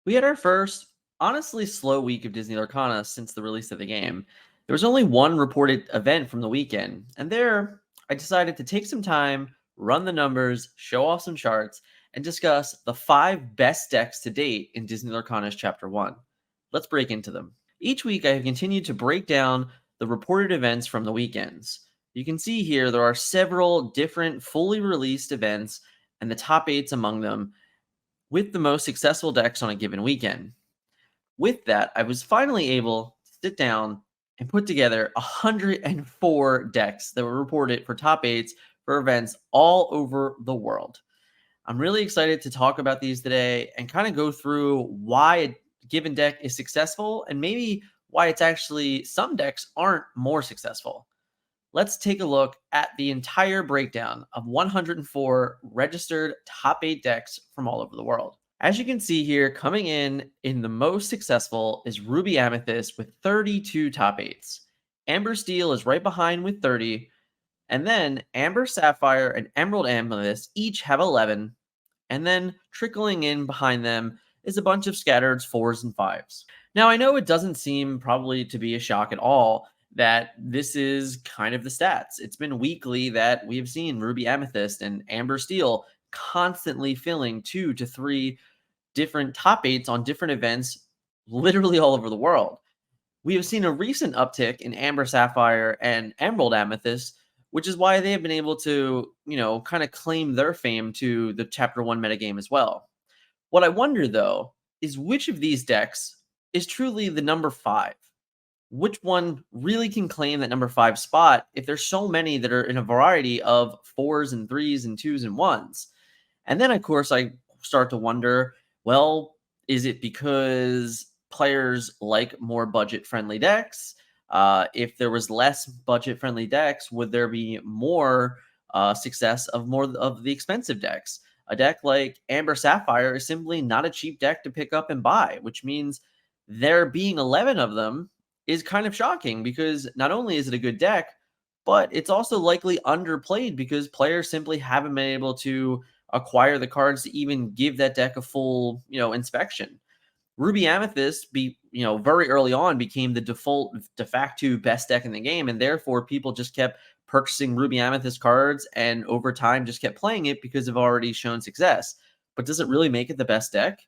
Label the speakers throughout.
Speaker 1: We had our first, honestly slow week of Disney Lorcana since the release of the game. There was only one reported event from the weekend, and there I decided to take some time, run the numbers, show off some charts, and discuss the 5 best decks to date in Disney Lorcana's Chapter 1. Let's break into them. Each week I have continued to break down the reported events from the weekends. You can see here there are several different fully released events and the top 8s among them with the most successful decks on a given weekend. With that, I was finally able to sit down and put together 104 decks that were reported for top 8s for events all over the world. I'm really excited to talk about these today and kind of go through why a given deck is successful and maybe why it's actually some decks aren't more successful. Let's take a look at the entire breakdown of 104 registered top 8 decks from all over the world. As you can see here, coming in the most successful is Ruby Amethyst with 32 top 8s. Amber Steel is right behind with 30, and then Amber Sapphire and Emerald Amethyst each have 11, and then trickling in behind them is a bunch of scattered 4s and 5s. Now, I know it doesn't seem probably to be a shock at all that this is kind of the stats. It's been weekly that we have seen Ruby Amethyst and Amber Steel constantly filling 2 to 3 different top 8s on different events literally all over the world. We have seen a recent uptick in Amber Sapphire and Emerald Amethyst, which is why they have been able to, kind of claim their fame to the Chapter 1 metagame as well. What I wonder, though, is which of these decks is truly the number 5? Which one really can claim that number 5 spot if there's so many that are in a variety of 4s and 3s and 2s and 1s? And then, of course, I start to wonder, well, is it because players like more budget-friendly decks? If there was less budget-friendly decks, would there be more success of more of the expensive decks? A deck like Amber Sapphire is simply not a cheap deck to pick up and buy, which means there being 11 of them is kind of shocking because not only is it a good deck, but it's also likely underplayed because players simply haven't been able to acquire the cards to even give that deck a full, inspection. Ruby Amethyst very early on became the default de facto best deck in the game, and therefore people just kept purchasing Ruby Amethyst cards and over time just kept playing it because they've already shown success. But does it really make it the best deck?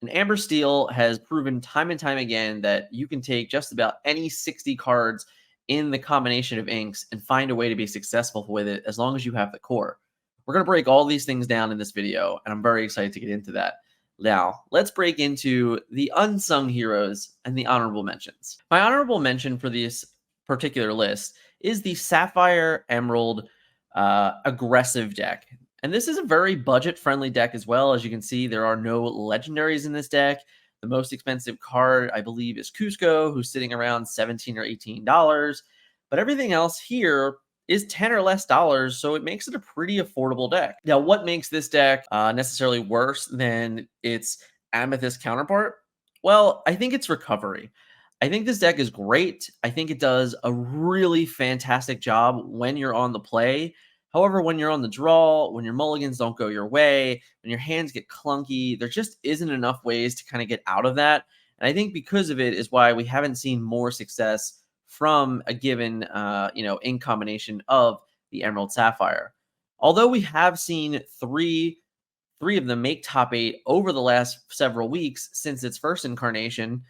Speaker 1: And Amber Steel has proven time and time again that you can take just about any 60 cards in the combination of inks and find a way to be successful with it as long as you have the core. We're going to break all these things down in this video, and I'm very excited to get into that. Now, let's break into the unsung heroes and the honorable mentions. My honorable mention for this particular list is the Sapphire Emerald aggressive deck. And this is a very budget-friendly deck as well. As you can see, there are no legendaries in this deck. The most expensive card, I believe, is Cusco, who's sitting around $17 or $18. But everything else here is 10 or less dollars, so it makes it a pretty affordable deck. Now, what makes this deck necessarily worse than its Amethyst counterpart? Well, I think it's recovery. I think this deck is great. I think it does a really fantastic job when you're on the play. However, when you're on the draw, when your mulligans don't go your way, when your hands get clunky, there just isn't enough ways to kind of get out of that. And I think because of it is why we haven't seen more success from a given, in combination of the Emerald Sapphire. Although we have seen three of them make top 8 over the last several weeks since its first incarnation,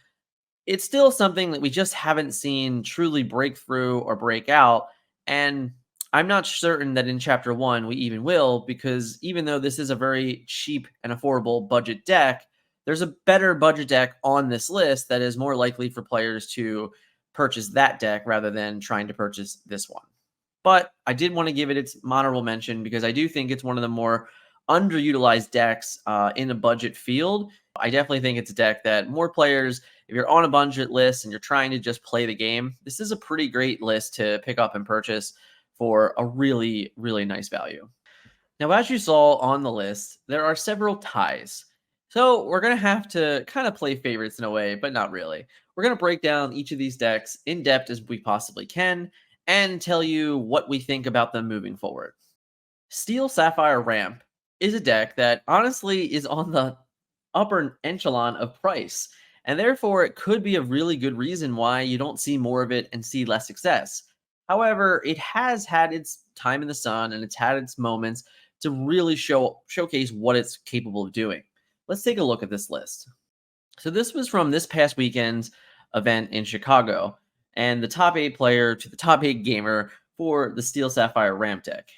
Speaker 1: it's still something that we just haven't seen truly break through or break out. And I'm not certain that in Chapter 1 we even will, because even though this is a very cheap and affordable budget deck, there's a better budget deck on this list that is more likely for players to purchase that deck rather than trying to purchase this one. But I did want to give it its honorable mention because I do think it's one of the more underutilized decks in a budget field. I definitely think it's a deck that more players, if you're on a budget list and you're trying to just play the game, this is a pretty great list to pick up and purchase for a really, really nice value. Now, as you saw on the list, there are several ties. So we're going to have to kind of play favorites in a way, but not really. We're going to break down each of these decks in depth as we possibly can and tell you what we think about them moving forward. Steel Sapphire Ramp is a deck that honestly is on the upper echelon of price. And therefore, it could be a really good reason why you don't see more of it and see less success. However, it has had its time in the sun and it's had its moments to really showcase what it's capable of doing. Let's take a look at this list. So this was from this past weekend's event in Chicago, and the top 8 player to the top 8 gamer for the Steel Sapphire ramp deck.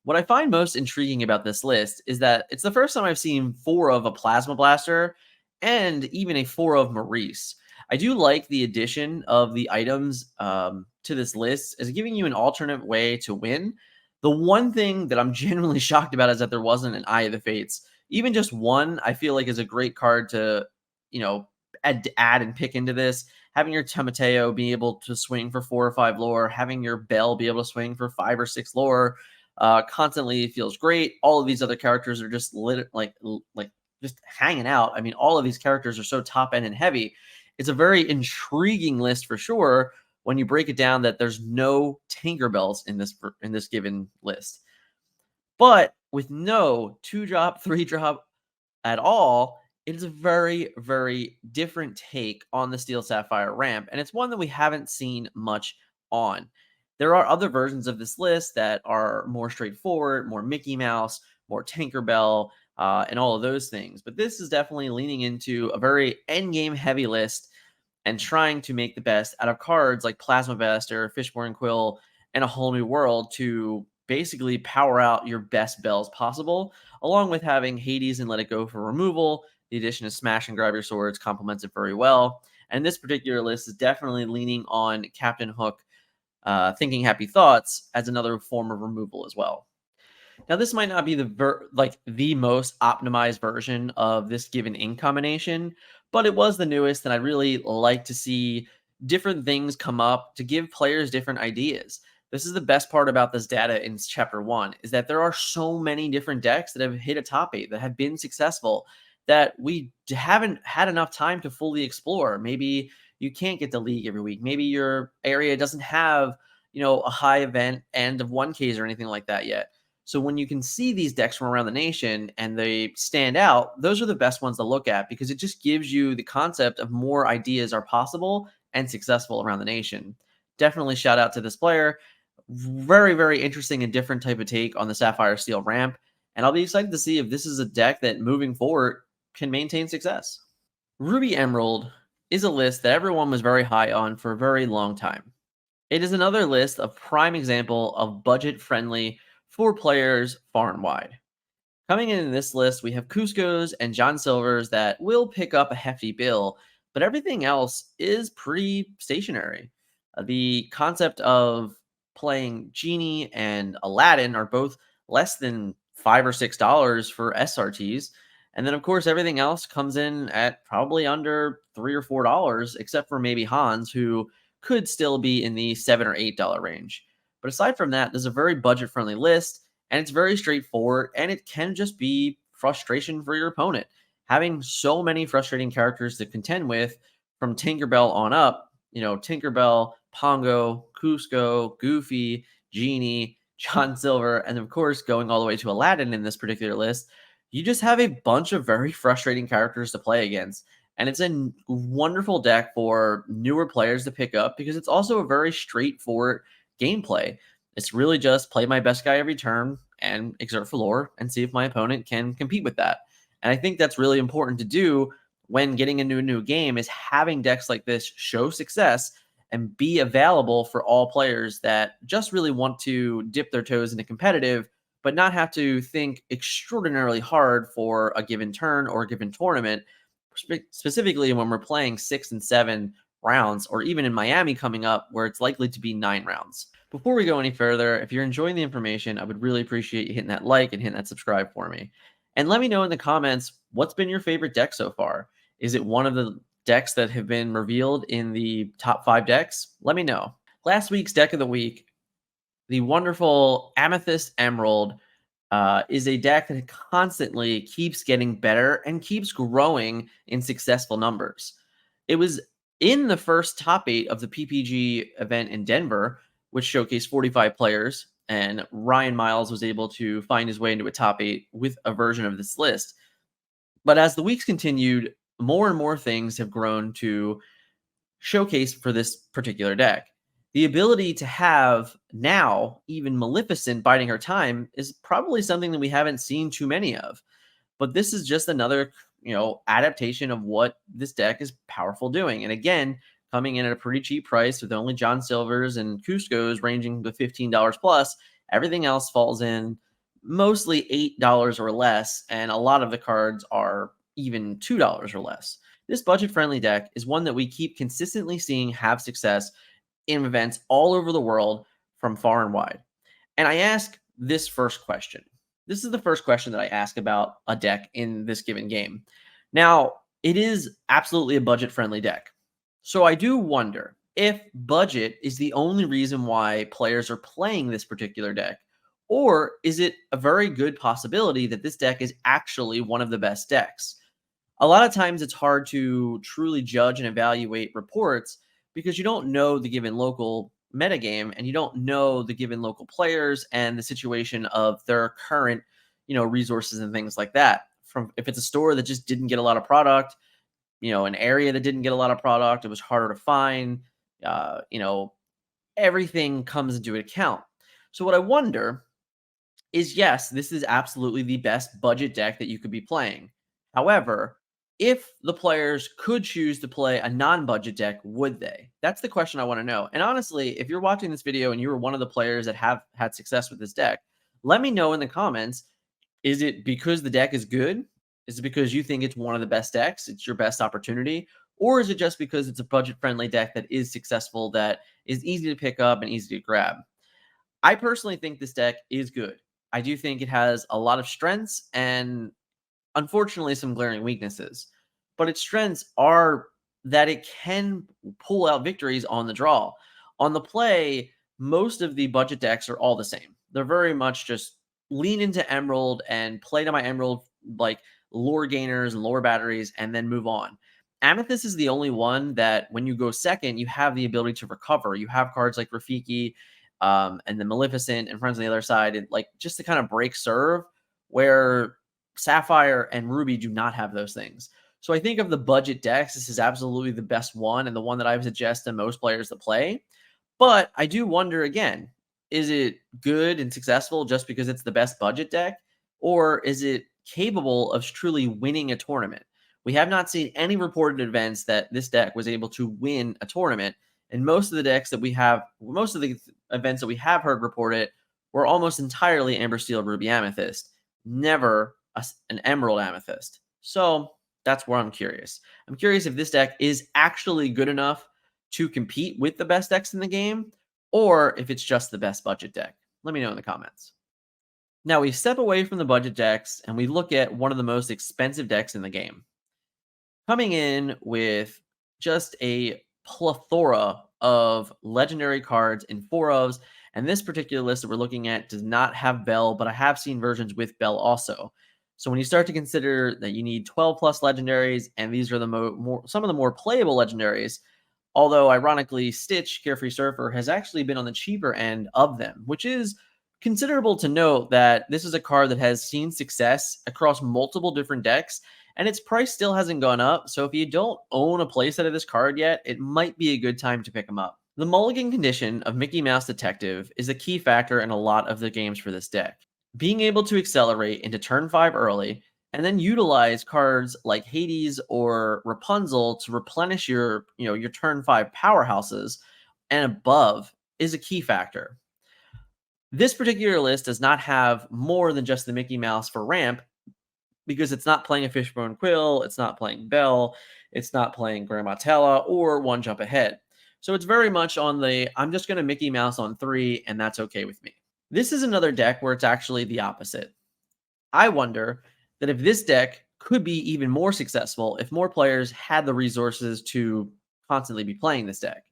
Speaker 1: What I find most intriguing about this list is that it's the first time I've seen 4 of a Plasma Blaster and even a 4 of Maurice. I do like the addition of the items to this list as giving you an alternate way to win. The one thing that I'm genuinely shocked about is that there wasn't an Eye of the Fates. Even just one, I feel like is a great card to add and pick into this. Having your Tomateo be able to swing for 4 or 5 lore, having your Bell be able to swing for 5 or 6 lore, constantly feels great. All of these other characters are just like just hanging out. I mean, all of these characters are so top end and heavy. It's a very intriguing list for sure when you break it down that there's no Tinkerbells in this given list. But with no 2-drop, 3-drop at all, it is a very, very different take on the Steel Sapphire ramp, and it's one that we haven't seen much on. There are other versions of this list that are more straightforward, more Mickey Mouse, more Tinkerbell, and all of those things. But this is definitely leaning into a very endgame heavy list and trying to make the best out of cards like Plasma Blaster, Fishborn Quill, and a Whole New World to basically power out your best bells possible, along with having Hades and Let It Go for removal. The addition of Smash and Grab Your Swords complements it very well. And this particular list is definitely leaning on Captain Hook, Thinking Happy Thoughts as another form of removal as well. Now, this might not be the most optimized version of this given ink combination, but it was the newest, and I really like to see different things come up to give players different ideas. This is the best part about this data in chapter 1 is that there are so many different decks that have hit a top 8 that have been successful that we haven't had enough time to fully explore. Maybe you can't get the league every week. Maybe your area doesn't have, a high event end of 1Ks or anything like that yet. So when you can see these decks from around the nation and they stand out, those are the best ones to look at because it just gives you the concept of more ideas are possible and successful around the nation. Definitely shout out to this player. Very, very interesting and different type of take on the Sapphire Steel ramp. And I'll be excited to see if this is a deck that moving forward can maintain success. Ruby Emerald is a list that everyone was very high on for a very long time. It is another list of prime example of budget friendly for players far and wide. Coming in this list, we have Cusco's and John Silver's that will pick up a hefty bill, but everything else is pretty stationary. The concept of playing Genie and Aladdin are both less than $5 or $6 for SRTs. And then, of course, everything else comes in at probably under $3 or $4, except for maybe Hans, who could still be in the $7 or $8 range. But aside from that, there's a very budget friendly list and it's very straightforward and it can just be frustration for your opponent. Having so many frustrating characters to contend with from Tinkerbell on up, Tinkerbell, Pongo, Cusco, Goofy, Genie, John Silver, and of course going all the way to Aladdin in this particular list, you just have a bunch of very frustrating characters to play against. And it's a wonderful deck for newer players to pick up because it's also a very straightforward gameplay. It's really just play my best guy every turn and exert for lore and see if my opponent can compete with that. And I think that's really important to do when getting into a new game is having decks like this show success and be available for all players that just really want to dip their toes into competitive, but not have to think extraordinarily hard for a given turn or a given tournament, specifically when we're playing 6 and 7 rounds, or even in Miami coming up where it's likely to be 9 rounds. Before we go any further, if you're enjoying the information, I would really appreciate you hitting that like and hitting that subscribe for me. And let me know in the comments, what's been your favorite deck so far? Is it one of the decks that have been revealed in the top 5 decks? Let me know. Last week's deck of the week, the wonderful Amethyst Emerald, is a deck that constantly keeps getting better and keeps growing in successful numbers. It was in the first top 8 of the PPG event in Denver, which showcased 45 players, and Ryan Miles was able to find his way into a top 8 with a version of this list. But as the weeks continued, more and more things have grown to showcase for this particular deck. The ability to have now even Maleficent biding her time is probably something that we haven't seen too many of. But this is just another, adaptation of what this deck is powerful doing. And again, coming in at a pretty cheap price with only John Silvers and Cusco's ranging to $15 plus, everything else falls in mostly $8 or less, and a lot of the cards are even $2 or less. This budget friendly deck is one that we keep consistently seeing have success in events all over the world from far and wide. And I ask this first question. This is the first question that I ask about a deck in this given game. Now, it is absolutely a budget friendly deck. So I do wonder if budget is the only reason why players are playing this particular deck, or is it a very good possibility that this deck is actually one of the best decks? A lot of times it's hard to truly judge and evaluate reports because you don't know the given local metagame and you don't know the given local players and the situation of their current, resources and things like that. From if it's a store that just didn't get a lot of product, an area that didn't get a lot of product, it was harder to find, uh, you know, everything comes into account. So what I wonder is yes, this is absolutely the best budget deck that you could be playing. However, if the players could choose to play a non-budget deck, would they? That's the question I want to know. And honestly, if you're watching this video and you were one of the players that have had success with this deck, let me know in the comments. Is it because the deck is good? Is it because you think it's one of the best decks? It's your best opportunity? Or is it just because it's a budget-friendly deck that is successful, that is easy to pick up and easy to grab? I personally think this deck is good. I do think it has a lot of strengths and unfortunately some glaring weaknesses. But its strengths are that it can pull out victories on the draw. On the play, most of the budget decks are all the same. They're very much just lean into Emerald and play to my Emerald, like lore gainers and lore batteries, and then move on. Amethyst is the only one that when you go second, you have the ability to recover. You have cards like Rafiki, and the Maleficent and friends on the other side, and like just to kind of break serve, where Sapphire and Ruby do not have those things. So I think of the budget decks, this is absolutely the best one and the one that I would suggest to most players to play. But I do wonder again, is it good and successful just because it's the best budget deck? Or is it capable of truly winning a tournament? We have not seen any reported events that this deck was able to win a tournament. And most of the decks that we have, most of the events that we have heard reported were almost entirely Amber Steel, Ruby, Amethyst, never an Emerald Amethyst. So that's where I'm curious. I'm curious if this deck is actually good enough to compete with the best decks in the game, or if it's just the best budget deck. Let me know in the comments. Now we step away from the budget decks and we look at one of the most expensive decks in the game. Coming in with just a plethora of legendary cards in four ofs, and this particular list that we're looking at does not have Bell, but I have seen versions with Bell also. So when you start to consider that you need 12 plus legendaries, and these are the some of the more playable legendaries, although ironically, Stitch, Carefree Surfer, has actually been on the cheaper end of them, which is considerable to note that this is a card that has seen success across multiple different decks, and its price still hasn't gone up. So if you don't own a playset of this card yet, it might be a good time to pick them up. The mulligan condition of Mickey Mouse Detective is a key factor in a lot of the games for this deck. Being able to accelerate into turn 5 early and then utilize cards like Hades or Rapunzel to replenish your turn 5 powerhouses and above is a key factor. This particular list does not have more than just the Mickey Mouse for ramp because it's not playing a Fishbone Quill, it's not playing Belle, it's not playing Grandma Tella or One Jump Ahead. So it's very much on the, I'm just going to Mickey Mouse on 3 and that's okay with me. This is another deck where it's actually the opposite. I wonder that if this deck could be even more successful if more players had the resources to constantly be playing this deck.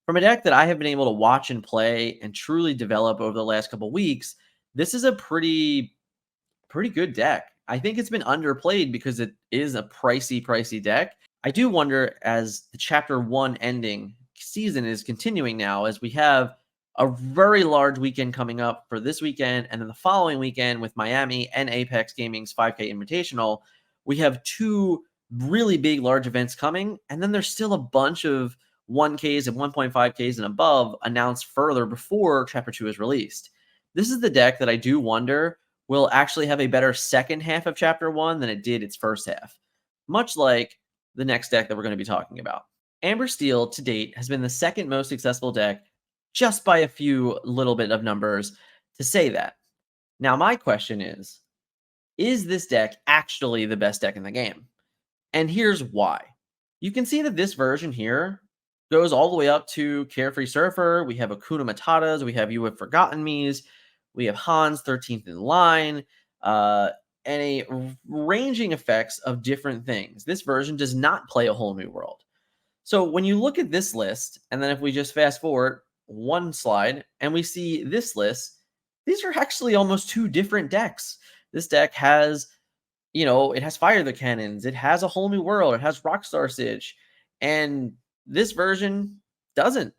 Speaker 1: From a deck that I have been able to watch and play and truly develop over the last couple weeks, this is a pretty good deck. I think it's been underplayed because it is a pricey deck. I do wonder, as the Chapter 1 ending season is continuing now, as we have a very large weekend coming up for this weekend, and then the following weekend with Miami and Apex Gaming's 5K Invitational, We have two really big, large events coming, and then there's still a bunch of 1Ks and 1.5Ks and above announced further before Chapter 2 is released. This is the deck that I do wonder will actually have a better second half of Chapter 1 than it did its first half, much like the next deck that we're going to be talking about. Amber Steel to date has been the second most successful deck just by a few little bit of numbers to say that. Now, my question is this deck actually the best deck in the game? And here's why. You can see that this version here goes all the way up to Carefree Surfer. We have Akuna Matatas. We have You Have Forgotten Me's. We have Han's 13th in Line. And a ranging effects of different things. This version does not play a whole new world. So when you look at this list, and then if we just fast forward one slide and we see this list, these are actually almost two different decks. This deck has, it has Fire the Cannons, it has a whole new world, it has Rockstar Siege, and this version doesn't.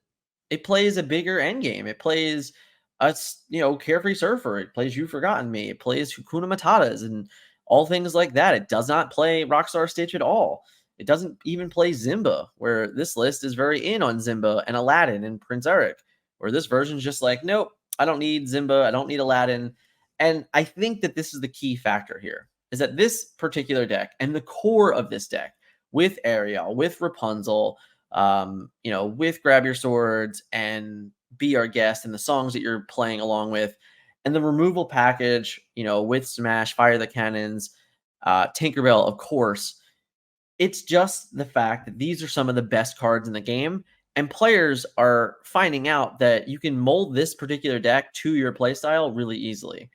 Speaker 1: It plays a bigger end game. It plays Carefree Surfer. It plays You've Forgotten Me. It plays Hakuna Matatas and all things like that. It does not play Rockstar Stitch at all. It doesn't even play Zimba, where this list is very in on Zimba and Aladdin and Prince Eric, where this version's just like, nope, I don't need Zimba. I don't need Aladdin. And I think that this is the key factor here, is that this particular deck and the core of this deck with Ariel, with Rapunzel, with Grab Your Swords and Be Our Guest and the songs that you're playing along with, and the removal package, with Smash, Fire the Cannons, Tinkerbell, of course. It's just the fact that these are some of the best cards in the game, and players are finding out that you can mold this particular deck to your playstyle really easily.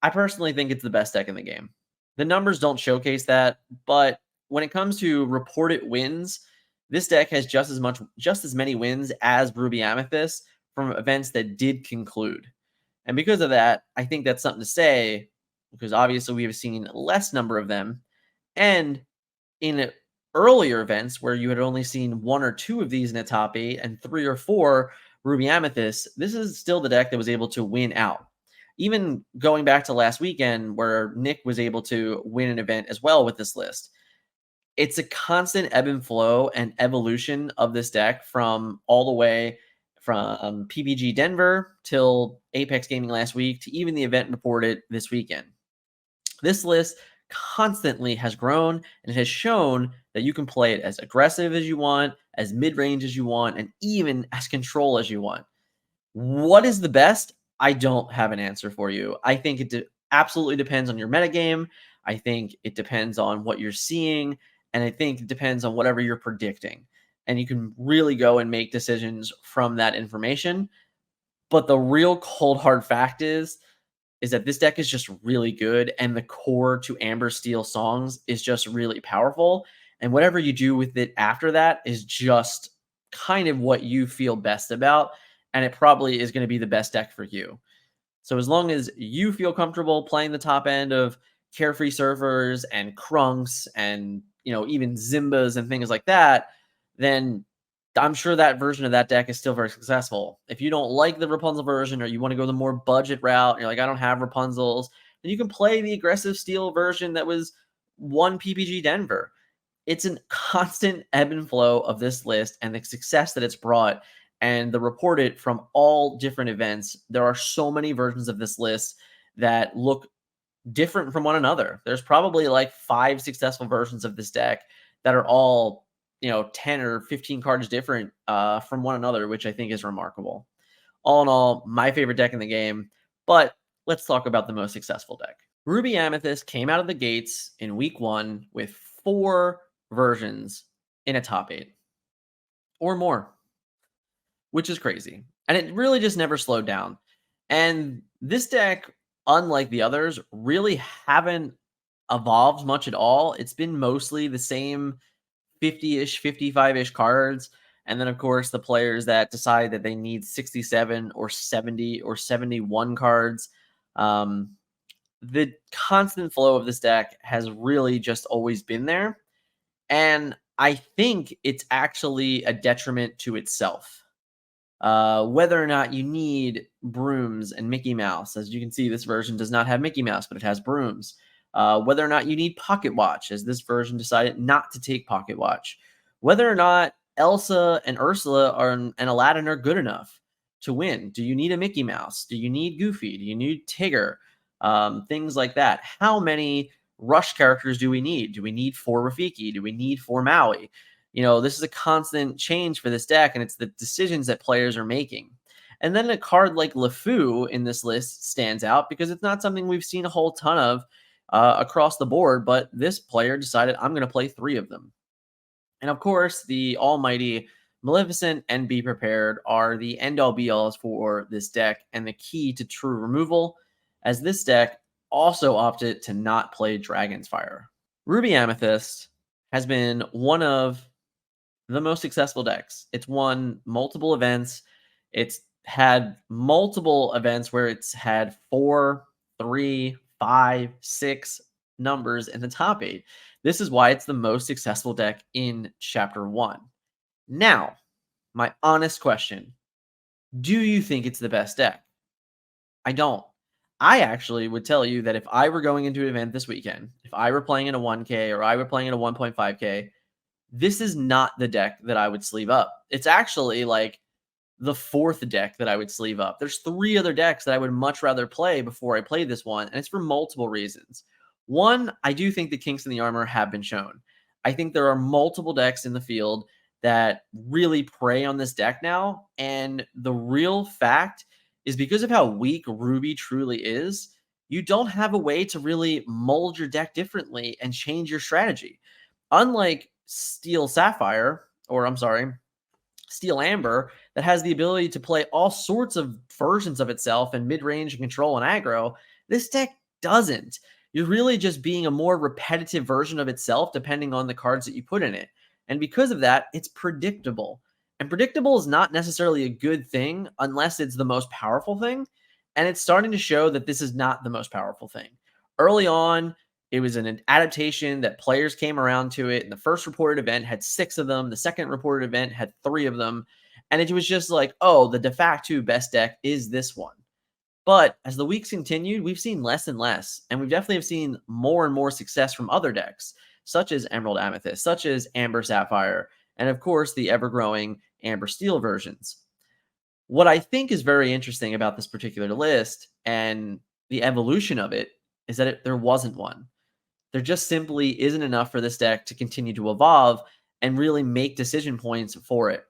Speaker 1: I personally think it's the best deck in the game. The numbers don't showcase that, but when it comes to reported wins, this deck has just as many wins as Ruby Amethyst from events that did conclude. And because of that, I think that's something to say, because obviously we have seen less number of them. And in earlier events where you had only seen one or two of these in a top 8 and 3 or 4 Ruby Amethyst, this is still the deck that was able to win out. Even going back to last weekend where Nick was able to win an event as well with this list. It's a constant ebb and flow and evolution of this deck from all the way from PPG Denver till Apex Gaming last week to even the event reported this weekend. This list constantly has grown, and it has shown that you can play it as aggressive as you want, as mid-range as you want, and even as control as you want. What is the best? I don't have an answer for you. I think it absolutely depends on your metagame. I think it depends on what you're seeing, and I think it depends on whatever you're predicting. And you can really go and make decisions from that information. But the real cold hard fact is that this deck is just really good, and the core to Amber Steel songs is just really powerful. And whatever you do with it after that is just kind of what you feel best about, and it probably is going to be the best deck for you. So as long as you feel comfortable playing the top end of Carefree Surfers and Krunks and even Zimbas and things like that, then I'm sure that version of that deck is still very successful. If you don't like the Rapunzel version, or you want to go the more budget route, and you're like, I don't have Rapunzels, then you can play the aggressive steel version that was one PPG Denver. It's a constant ebb and flow of this list and the success that it's brought and the reported from all different events. There are so many versions of this list that look different from one another. There's probably like 5 successful versions of this deck that are all 10 or 15 cards different from one another, which I think is remarkable. All in all, my favorite deck in the game, but let's talk about the most successful deck. Ruby Amethyst came out of the gates in week 1 with 4 versions in a top 8 or more, which is crazy. And it really just never slowed down. And this deck, unlike the others, really haven't evolved much at all. It's been mostly the same 50-ish, 55-ish cards. And then, of course, the players that decide that they need 67 or 70 or 71 cards. The constant flow of this deck has really just always been there. And I think it's actually a detriment to itself. Whether or not you need brooms and Mickey Mouse. As you can see, this version does not have Mickey Mouse, but it has brooms. whether or not you need Pocket Watch, as this version decided not to take Pocket Watch, whether or not Elsa and Ursula and Aladdin are good enough to win. Do you need a Mickey Mouse? Do you need Goofy? Do you need Tigger? Things like that. How many Rush characters do we need? Do we need 4 Rafiki? Do we need 4 Maui? This is a constant change for this deck, and it's the decisions that players are making. And then a card like LeFou in this list stands out because it's not something we've seen a whole ton of across the board, but this player decided I'm going to play 3 of them. And of course, the almighty Maleficent and Be Prepared are the end-all be-alls for this deck and the key to true removal, as this deck also opted to not play Dragon's Fire. Ruby Amethyst has been one of the most successful decks. It's won multiple events. It's had multiple events where it's had 4, 3, 5, 6 numbers in the top 8. This is why it's the most successful deck in Chapter 1. Now, my honest question, do you think it's the best deck? I don't. I actually would tell you that if I were going into an event this weekend, if I were playing in a 1K or I were playing in a 1.5K, this is not the deck that I would sleeve up. It's actually like the 4th deck that I would sleeve up. There's 3 other decks that I would much rather play before I play this one, and it's for multiple reasons. One, I do think the kinks in the armor have been shown. I think there are multiple decks in the field that really prey on this deck now, and the real fact is because of how weak Ruby truly is, you don't have a way to really mold your deck differently and change your strategy. Unlike Steel Sapphire, or I'm sorry, Steel Amber, that has the ability to play all sorts of versions of itself in mid-range and control and aggro, this deck doesn't. You're really just being a more repetitive version of itself depending on the cards that you put in it. And because of that, it's predictable. And predictable is not necessarily a good thing unless it's the most powerful thing. And it's starting to show that this is not the most powerful thing. Early on, it was an adaptation that players came around to it. And the first reported event had 6 of them. The second reported event had 3 of them. And it was just like, oh, the de facto best deck is this one. But as the weeks continued, we've seen less and less. And we've definitely have seen more and more success from other decks, such as Emerald Amethyst, such as Amber Sapphire, and of course, the ever-growing Amber Steel versions. What I think is very interesting about this particular list and the evolution of it is that there wasn't one. There just simply isn't enough for this deck to continue to evolve and really make decision points for it.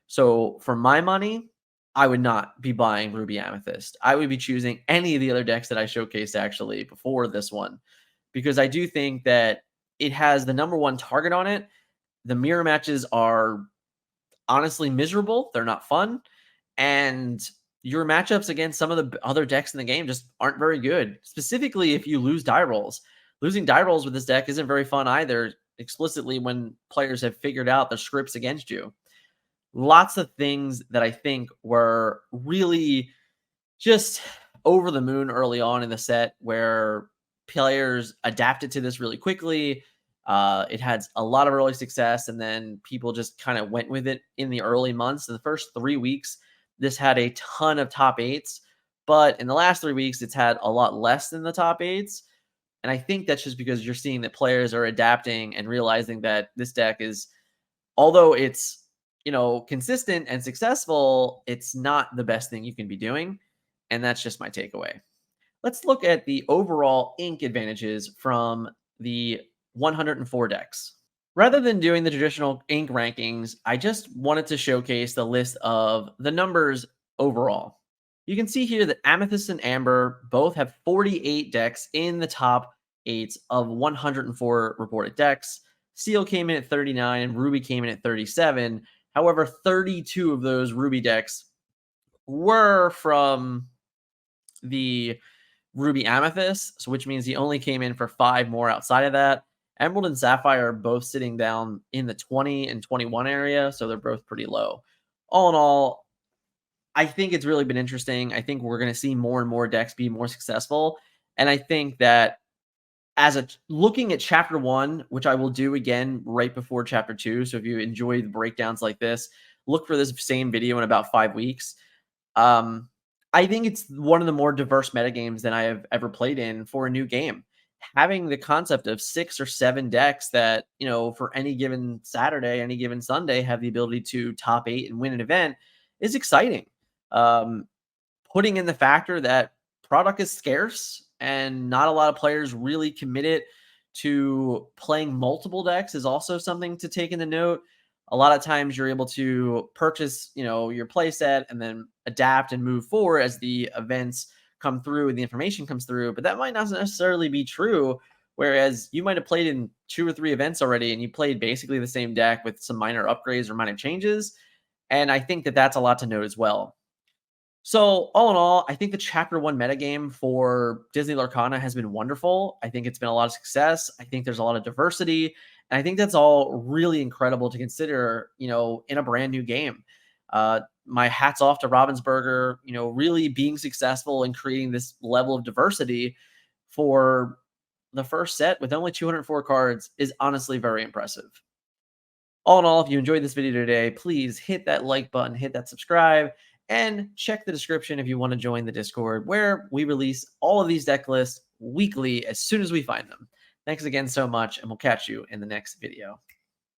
Speaker 1: So for my money, I would not be buying Ruby Amethyst. I would be choosing any of the other decks that I showcased actually before this one, because I do think that it has the number 1 target on it. The mirror matches are honestly miserable. They're not fun. And your matchups against some of the other decks in the game just aren't very good, specifically if you lose die rolls. Losing die rolls with this deck isn't very fun either, explicitly when players have figured out the scripts against you. Lots of things that I think were really just over the moon early on in the set where players adapted to this really quickly. It had a lot of early success, and then people just kind of went with it in the early months. In the first 3 weeks, this had a ton of top 8s, but in the last 3 weeks, it's had a lot less than the top 8s. And I think that's just because you're seeing that players are adapting and realizing that this deck is, although it's, consistent and successful, it's not the best thing you can be doing. And that's just my takeaway. Let's look at the overall ink advantages from the 104 decks. Rather than doing the traditional ink rankings, I just wanted to showcase the list of the numbers overall. You can see here that Amethyst and Amber both have 48 decks in the top 8 of 104 reported decks. Steel came in at 39 and Ruby came in at 37. However, 32 of those Ruby decks were from the Ruby Amethyst, so which means he only came in for 5 more outside of that. Emerald and Sapphire are both sitting down in the 20 and 21 area, so they're both pretty low. All in all, I think it's really been interesting. I think we're going to see more and more decks be more successful, and I think that looking at Chapter 1, which I will do again right before Chapter 2, so if you enjoy the breakdowns like this, look for this same video in about 5 weeks. I think it's one of the more diverse metagames than I have ever played in for a new game. having the concept of 6 or 7 decks that, for any given Saturday, any given Sunday, have the ability to top 8 and win an event is exciting. Um, Putting in the factor that product is scarce and not a lot of players really committed to playing multiple decks is also something to take into note. A lot of times you're able to purchase, your play set and then adapt and move forward as the events come through and the information comes through, but that might not necessarily be true. Whereas you might have played in 2 or 3 events already and you played basically the same deck with some minor upgrades or minor changes. And I think that that's a lot to note as well. So, all in all, I think the Chapter 1 metagame for Disney Lorcana has been wonderful. I think it's been a lot of success. I think there's a lot of diversity. And I think that's all really incredible to consider, in a brand new game. My hat's off to Ravensburger, really being successful in creating this level of diversity for the first set with only 204 cards is honestly very impressive. All in all, if you enjoyed this video today, please hit that like button, hit that subscribe, and check the description if you want to join the Discord where we release all of these deck lists weekly as soon as we find them. Thanks again so much, and we'll catch you in the next video.